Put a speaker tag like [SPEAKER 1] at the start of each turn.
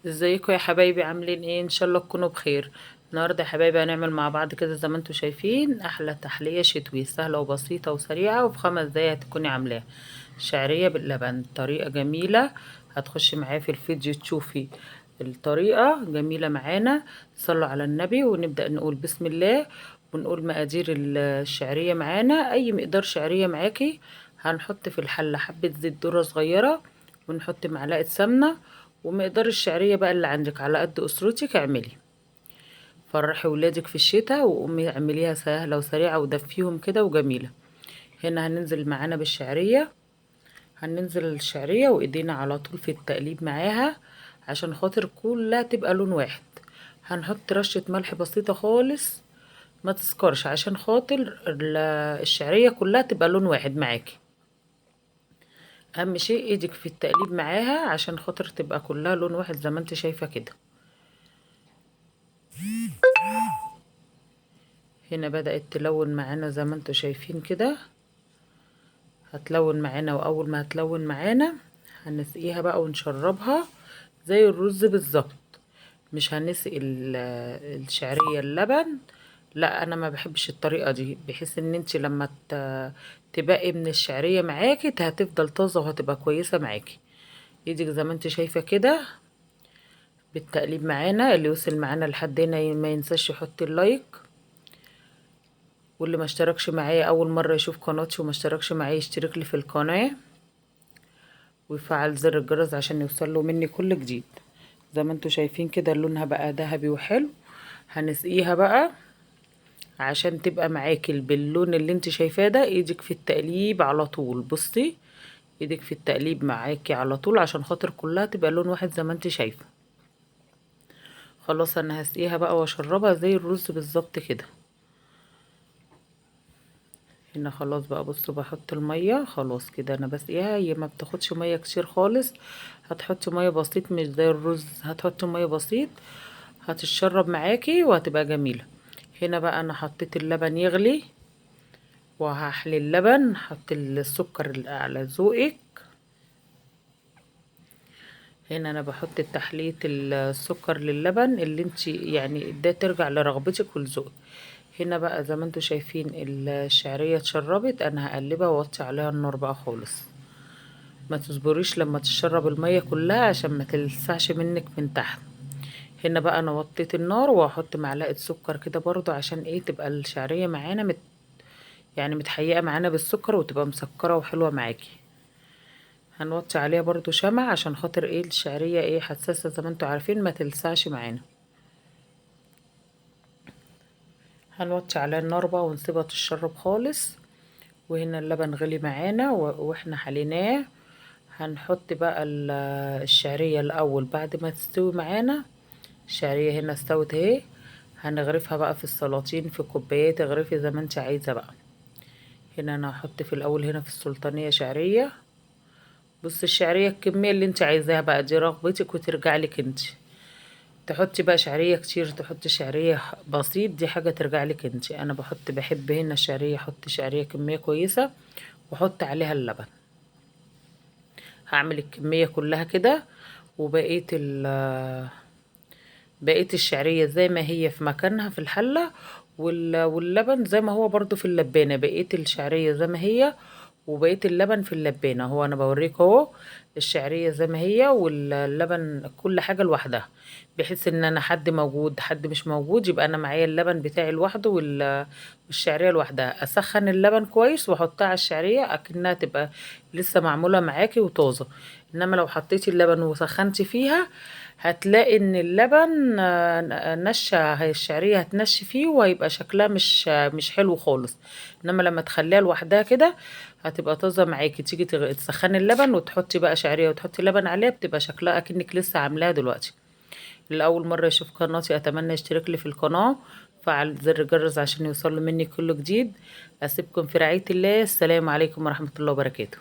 [SPEAKER 1] ازيكم يا حبايبي؟ عاملين ايه؟ ان شاء الله تكونوا بخير. النهارده يا حبايبي هنعمل مع بعض كده زي ما انتم شايفين احلى تحليه شتوي سهله وبسيطه وسريعه، وفي 5 دقايق هتكوني عاملاها. شعريه باللبن، طريقه جميله. هتخشي معايا في الفيديو تشوفي الطريقه جميله معانا. صلوا على النبي ونبدا نقول بسم الله، ونقول مقادير الشعريه معانا. اي مقدار شعريه معاكي هنحط في الحله حبه زيت ذره صغيره، ونحط معلقه سمنه، ومقدار الشعرية بقى اللي عندك على قد أسرتك اعملي. فرحي ولادك في الشتاء وقومي اعمليها سهلة وسريعة ودفيهم كده وجميلة. هنا هننزل معانا بالشعرية، هننزل الشعرية وايدينا على طول في التقليب معاها عشان خاطر كلها تبقى لون واحد. هنحط رشة ملح بسيطة خالص، ما تسكرش، عشان خاطر الشعرية كلها تبقى لون واحد معاكي. اهم شيء ايدك في التقليب معاها عشان خاطر تبقى كلها لون واحد زي ما انت شايفة كده. هنا بدأت تلون معانا زي ما انتوا شايفين كده، هتلون معانا، واول ما هتلون معانا هنسقيها بقى ونشربها زي الرز بالظبط. مش هنسقي الشعرية اللبن، لا انا ما بحبش الطريقة دي، بحيث ان انت لما تبقي من الشعرية معاكي هتفضل طازة وهتبقى كويسة معاكي. ايدك زي ما انت شايفة كده بالتقليب معانا. اللي وصل معانا لحد هنا ما ينساش يحط اللايك، واللي ما اشتركش معايا اول مره يشوف قناتي وما اشتركش معايا يشترك لي في القناه ويفعل زر الجرس عشان يوصله مني كل جديد. زي ما انتوا شايفين كده لونها بقى ذهبي وحلو. هنسقيها بقى عشان تبقى معاكي باللون اللي انت شايفاه ده. ايدك في التقليب على طول، بصي ايدك في التقليب معاكي على طول عشان خاطر كلها تبقى لون واحد زي ما انت شايفه. خلاص انا هسقيها بقى واشربها زي الرز بالظبط كده. هنا خلاص بقى، بصوا بحط المية خلاص كده انا بسقيها. هي ما بتاخدش مية كتير خالص، هتحطي مية بسيط مش زي الرز، هتحطي مية بسيط هتتشرب معاكي وهتبقى جميلة. هنا بقى انا حطيت اللبن يغلي وهحلي اللبن، حط السكر على ذوقك. هنا انا بحط تحلية السكر للبن اللي انت يعني ده ترجع لرغبتك ولذوقك. هنا بقى زي ما انتوا شايفين الشعرية اتشربت، انا هقلبها واوطي عليها النار بقى خالص. ما تصبريش لما تشرب المية كلها عشان ما تلسعش منك من تحت. هنا بقى انا وطيت النار وهحط معلقة سكر كده برضو عشان ايه تبقى الشعرية معانا يعني متحيقة معانا بالسكر وتبقى مسكرة وحلوة معاكي. هنوطي عليها برضو شمع عشان خاطر ايه الشعرية ايه حساسة زي ما انتوا عارفين ما تلسعش معانا. هنوطي عليها النار بقى ونسيبها تشرب خالص. وهنا اللبن غلي معانا واحنا حليناه. هنحط بقى الشعرية الاول بعد ما تستوي معانا. الشعرية هنا استوت اهي. هنغرفها بقى في السلاطين في كوبايات، اغرفي زي ما انت عايزة بقى. هنا انا هحط في الاول هنا في السلطانية شعرية. بص الشعرية الكمية اللي انت عايزاها بقى دي رغبتك وترجع لك انت. تحطي بقى شعرية كتير تحطي شعرية بسيط، دي حاجة ترجع لك انت. انا بحب هنا الشعرية، احط شعرية كمية كويسة واحط عليها اللبن. هعمل الكمية كلها كده، وبقيت بقيت الشعرية زي ما هي في مكانها في الحلة، واللبن زي ما هو برضو في اللبانة. بقيت الشعرية زي ما هي وبقيت اللبن في اللبانة. هو انا بوريك اهو الشعرية زي ما هي واللبن كل حاجة لوحدها، بحيث ان انا حد موجود حد مش موجود يبقى انا معايا اللبن بتاعي لوحده والشعرية لوحدها. اسخن اللبن كويس واحطها على الشعرية اكنها تبقى لسه معمولة معاكي وطازة. انما لو حطيتي اللبن وسخنتي فيها هتلاقي ان اللبن نشا، هي الشعرية هتنش فيه وهيبقى شكلها مش حلو خالص. انما لما تخليها لوحدها كده هتبقى طازة معاكي. تيجي تسخني اللبن وتحطي بقى شعرية وتحطي لبن عليها بتبقى شكلها اكنك لسه عاملاها دلوقتي. لأول مرة يشوف قناتي اتمنى يشترك لي في القناة، فعل زر الجرس عشان يوصل مني كل جديد. اسيبكم في رعاية الله. السلام عليكم ورحمة الله وبركاته.